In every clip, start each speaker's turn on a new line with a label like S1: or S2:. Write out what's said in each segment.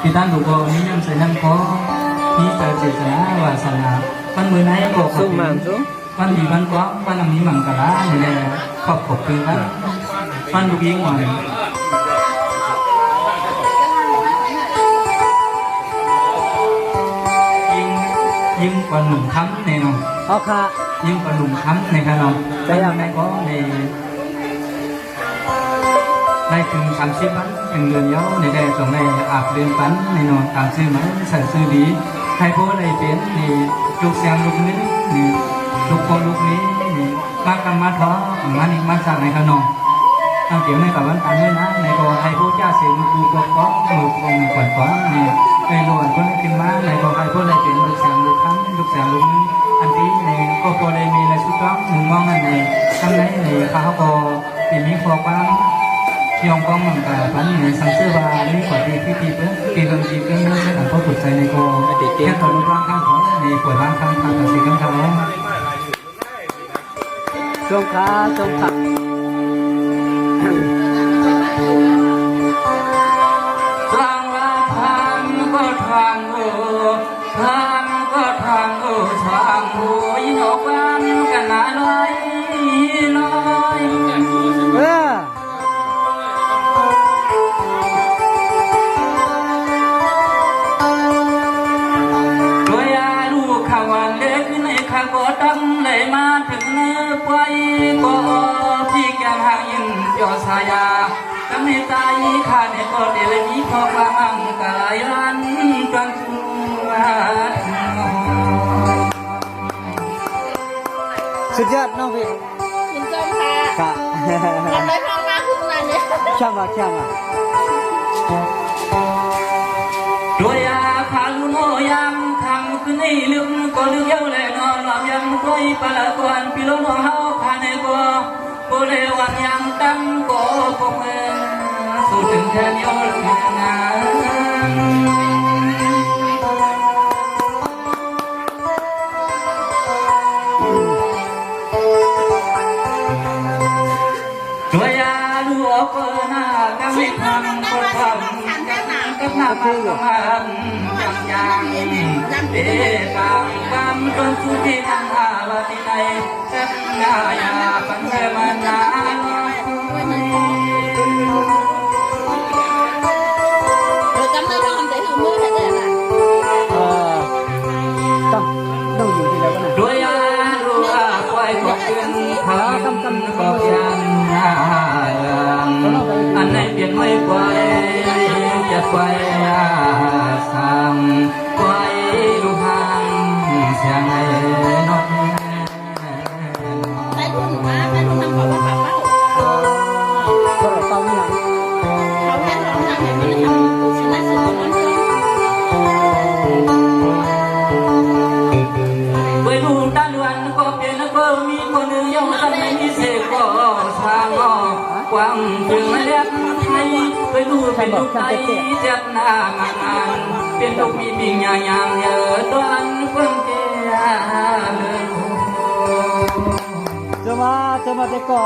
S1: ที่ท่านดูก็นิยมใส่น้ำก็มีใจเจตนาวาสนาวันมือไหนก็ขอบคุณวันดีวันก็วันน้ำนี้มังกรลาเนี่ยขอบคุณวันลูกยิงหน่อยยิงกว่าหนุ่มค้ำเนี่ยเนาะอ๋อค่ะยิงกว่าหนุ่มค้ำเนี่ยครับเนาะแต่ยังไงก็ในถึง30 วันถึงเดือนเย้าในได้ตรงในอาบเดือนปันในนอนตามซื้อมันใส่ซื้อดีให้พวกได้เป็นนี่ลูกเสียงลูกนี้นี่ลูกคนลูกนี้นี่มากำมาท้อมานี่มาจากในขนมเอาเกี่ยวในกับวันตาเนี่ยนะในก็ให้พวกเจ้าเสียงลูกกูก็มือคงขวัญฟ้านี่ในหลวงคนขึ้นมาในก็ให้พวกได้เป็นลูกเสียงลูกค้ำลูกเสียงลูกนี้อันที่ในก็พอได้มีในสุดท้ายมุมมองอันในทำในเขาก็เป็นมีข้อความยองกองมังกรพันในสังเสวานี่กว่าที่ที่เพื่อที่เราจีบกันเรื่องของผู้ใจในโกแค่ตอนร่างข้างของในปวดร่างข้างกับสีข้างเขาจงขาจงขาทางว่าทางก็ทางทางก็ทางทางยินออกบ้านกันหนาลอยลอยก็ตั้งเลยมาถึงเนื้อไปก็พี่แกหายินยอสายาตั้งในใจข้าเนี่ยก็เดี๋ยวมีพอความมั่งกายรันกันชัวสุดยอดน้องพี่ยินจมค่ะทำได้ฟังมากขึ้นมาเนี่ยช่างมาด้วยอาคาลุโนยังทำขึ้นให้ลืมก็ลืมเย้าเลยนอนหลับยังคอยปลาก่อนพิโลโนเฮาคาในก็เลวันยังตั้งก็พบสู่ถึงแค่นี้นะด้วยอาลูกก็น่าก็ไม่ทำก็ทำก็ทำก็ทำยังเด็กบางจนสุดที่นั่งอาลาที่ไหนเส้นงายาปันเธอมานานเราจำได้ว่าทำแต่หือมือแต่เด็กต้องอยู่ที่แล้วกันด้วยอาลูกควายก็ขึ้นทำก็ยังอันไหนเปลี่ยนไม่ควายจะควายสั่งควายลูกหางเสียงไอ้นกได้ทุนมาได้ทุนทำของว่าเป้าก็เป้านี่หลังเขาแค่ทำให้มันทำสิ่งนั้นสุดมันไปดูตาล้วนก็เป็นก็มีคนหนึ่งยอมทำให้มีเสกก็สร้างก็กว้างถึงเรียกไทยไปดูเป็นลูกไทยจัดหน้างานเป็นลูกมีปิงอย่างเยอะตอนเพิ่งเจ้าเลยจะมาเด็กก็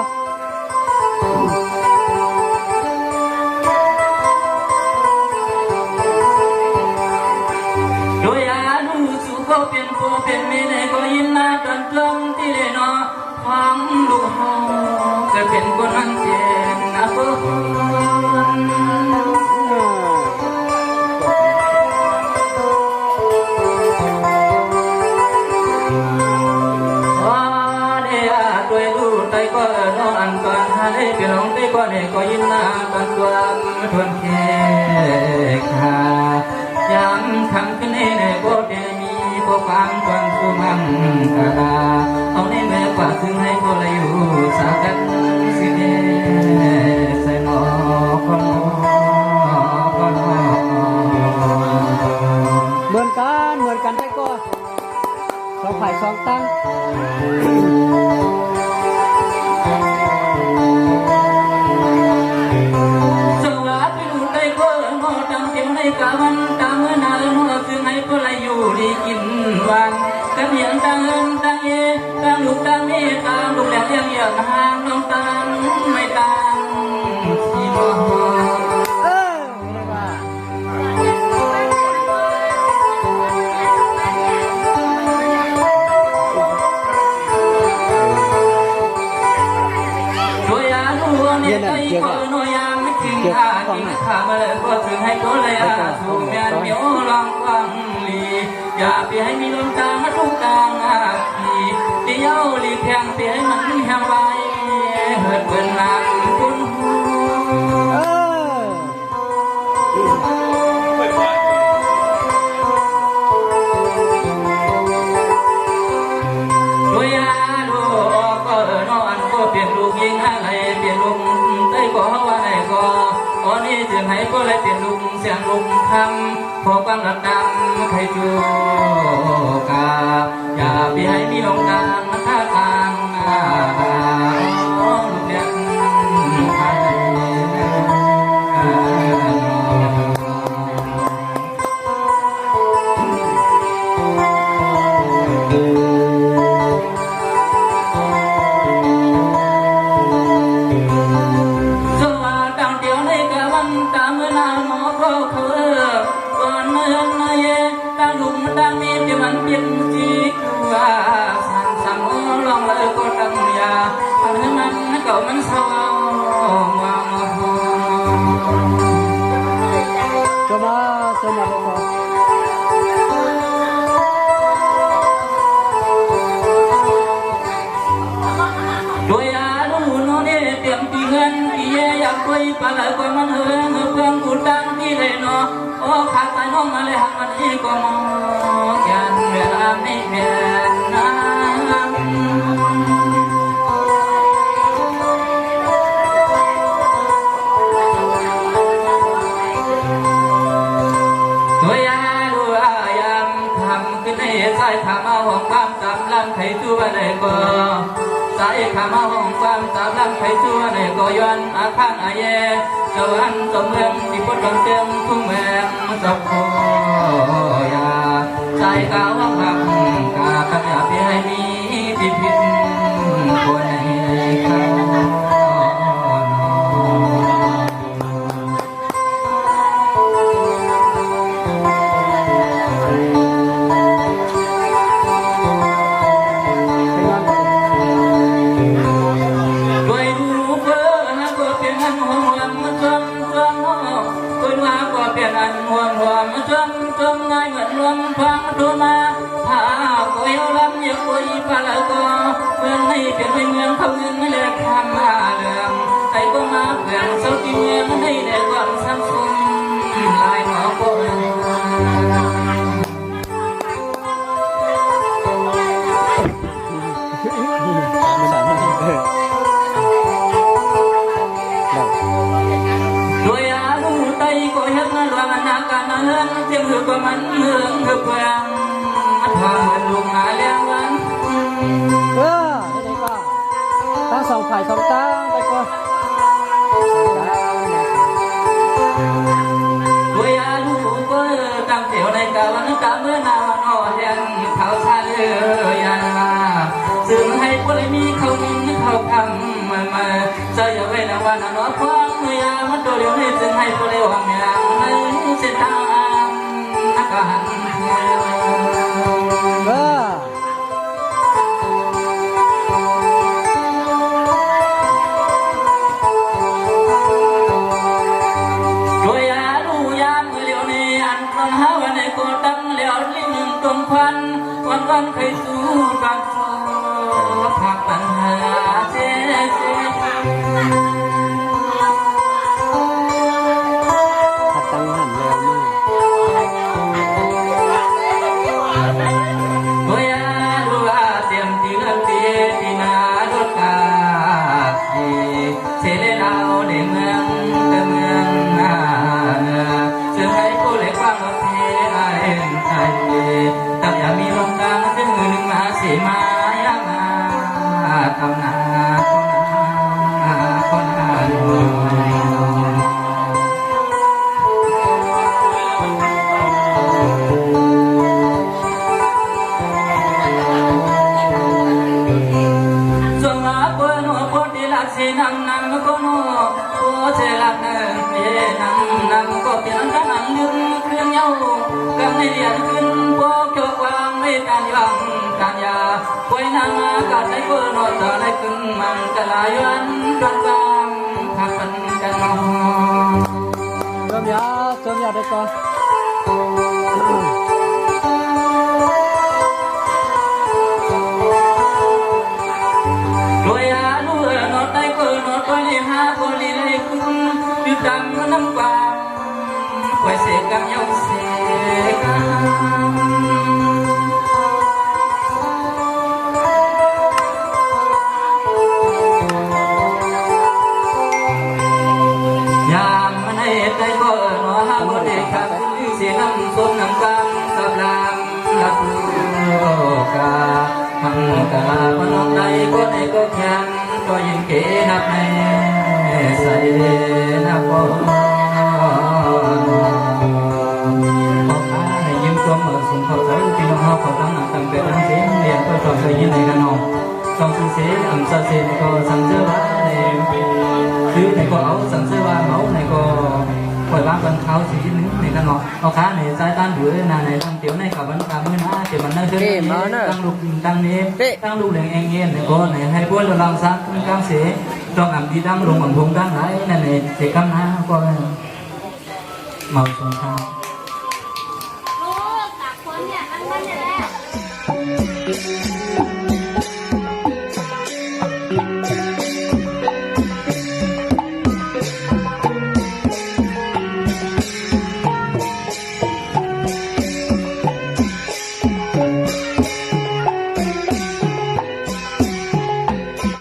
S1: โดยอาลูสุก็เป็นผู้เป็นเมนก็ยินนาตันตรงที่เลนอความลูกห้องก็เป็นคนนั้นเจนนะเพื่อนพี่น้องได้ก็เนี่ยก็ยินนาบันตัวทวนแค่ขาย้ำคำขึ้นให้เนี่ยก็เดมีก็ฟังฟังผู้มั่งกาเอาในเมื่อกว่าซึ่งให้ก็เลยอยู่สากันสิเดใส่หมอคนเหมือนกันได้ก็สองฝ่ายสองตั้งกะวันตามนาเมื่อซึ่งให้ก็เลยอยู่ดีกินวันกะเพียงตั้งตั้งลูกตั้งลูกแล้วยังห่างน้องตั้งไม่ตั้งที่มอ ก็ถึงให้ตัวเลยสู่แม่เมียวลองฟังลีอย่าไปให้มีลมตามาทุกกลางทีเดียวรีแพงเสียให้มันแห้งไว้เหิดเปิดหนักคุณด้วยอาลูกก็นอนก็เปลี่ยนลูกยิงอะไรเปลี่ยนลุงได้ก็ว่าไหนก็ตอนนี้จึงให้ก็เลยเปลี่ยนลุงเสียงลุงคำพอความระดำใครจูกาอย่าไปให้มีลงกลางท่ากลางลูกเด็กไทยมันเป็นจีว่าสั่งลองเลยก็ตั้งยาอันนั้นเก่ามันสว่างวาง
S2: coba
S1: ด้วยอาลูโนเนเตรียมตีเงินตีเยอยากคุยปลาไหลก็มันเฮืองเพื่อนกูดังที่เลยเนาะโอ้ขาดใจน้องมาเลยหักมันอีกก็มองยันเวลาไม่เปลี่ยนน้ด้วยอาลูอายามทำขึ้นให้ใส่ทำเอาของความจำลำไถ่ตัวเลยก็สายขามาห้องความสามลำไข่ชั่วในก่อย้อนอาคารอาเยสวรรค์สมเมืองที่พุทธเตียงทุ่งแมงสับโคยาสายกาววังหักกาขยับให้มีที่ผิดคนในข้าวง่ายเหมือนลมพังตัวมาถ้าก็ยอมลำอย่าคุยพาละก็เมืองให้เปลี่ยนเป็นเมืองเขาเงินเลือกทำมาเรื่องใครก็มาเปลี่ยนเสาที่เมืองให้ได้ความสัมพันธ์ลายหมอก็ด้วยอาลูไตก็ยังรวมนาการเงินเจียงหือก็มันเมืองหือเปลืองทำลุงหาเลี้ยงวัน
S2: ได้ป่ะตั้งสองฝ่ายสองตั้งไปก่อน
S1: ด้วยอาลูก็ตั้งเตี๋ยวในกาวันกาเมื่อนาวอ่อนยันเขาชาเลือยันมาซึ่งให้พวกมีเขามินเขาคำมาเจออย่าไว้ในวันนอนฟังเมื่อยามันตัวเดียวให้ซึ่งให้พวกเลี้ยงอย่างในเส้นทางนักหันวันเคยสู้บางโซ่ผักปัญหาเจ๊
S2: ผักตังหันแล้วนี่
S1: ตัวอยาดูอาเตรียมตีเงินตีตีนาดุกาดีเสด็จเอาในเมืองแต่เมืองนาเนื้อจึงให้ผู้เล็กฟังว่าเทไอ้ไทยตั้งอย่ามีลมดังถึงหนึ่งมาสีมายังมาทำนาคนนาส่วนมาปนหัวปนที่ลักสีนังนังก็โน่โอ้เจลักเงินเยนังนังก็เปลี่ยนกันนังยืนเครื่องเย้ากำในเดียนขึ้นพวกเกี่ยวกับไม่การยังการยาคอยนางอากาศในเพื่อนอดในกึ่งมันกลายันกลางพักกันกันมอง
S2: เริ่มยา sớm vào đây con.
S1: รวยหาลูกนอดได้ก็นอดก็เลยหาคนเลยเลยคุณยืดดังน้ำความไว้เสกกันยาวเสกกันยามมันให้ได้ก็นอหาบ่ได้ครับเสียน้ำส้มน้ำกันกับลามลับกามันกาพนมใดก็ได้ก็แข็งก็ยิงเกนับในใส่นับบ่ขอข้าในยิ้มตัวเมื่อสุนทรเจ้าพี่น้องเฮาขอตั้งหนักตั้งแต่ตั้งเสียงเรียนเพื่อความเคยยินในกันน้องสองสื่อเสียอันสัตย์เสียก็สั่งเสื้อว่าในคือในก็เอาสั่งเสื้อว่าเอาในก็ปล่อยว่างกันเขาสินึงในกันเนาะเอาค้าในสายต้านหรือนาในตั้งเตี๋ยวในกับวันกลางมื้อนะเดี๋ยวมันน่าขึ้นตั้งลูกตั้งนี้ตั้งลูกแหลงเงี้ยในก็ในให้พวกเราลองซักกลางเสียต้องอ่ำที่ตั้งลงอ่ำพงตั้งไหนในเสกคำนะก็เมาสงคราม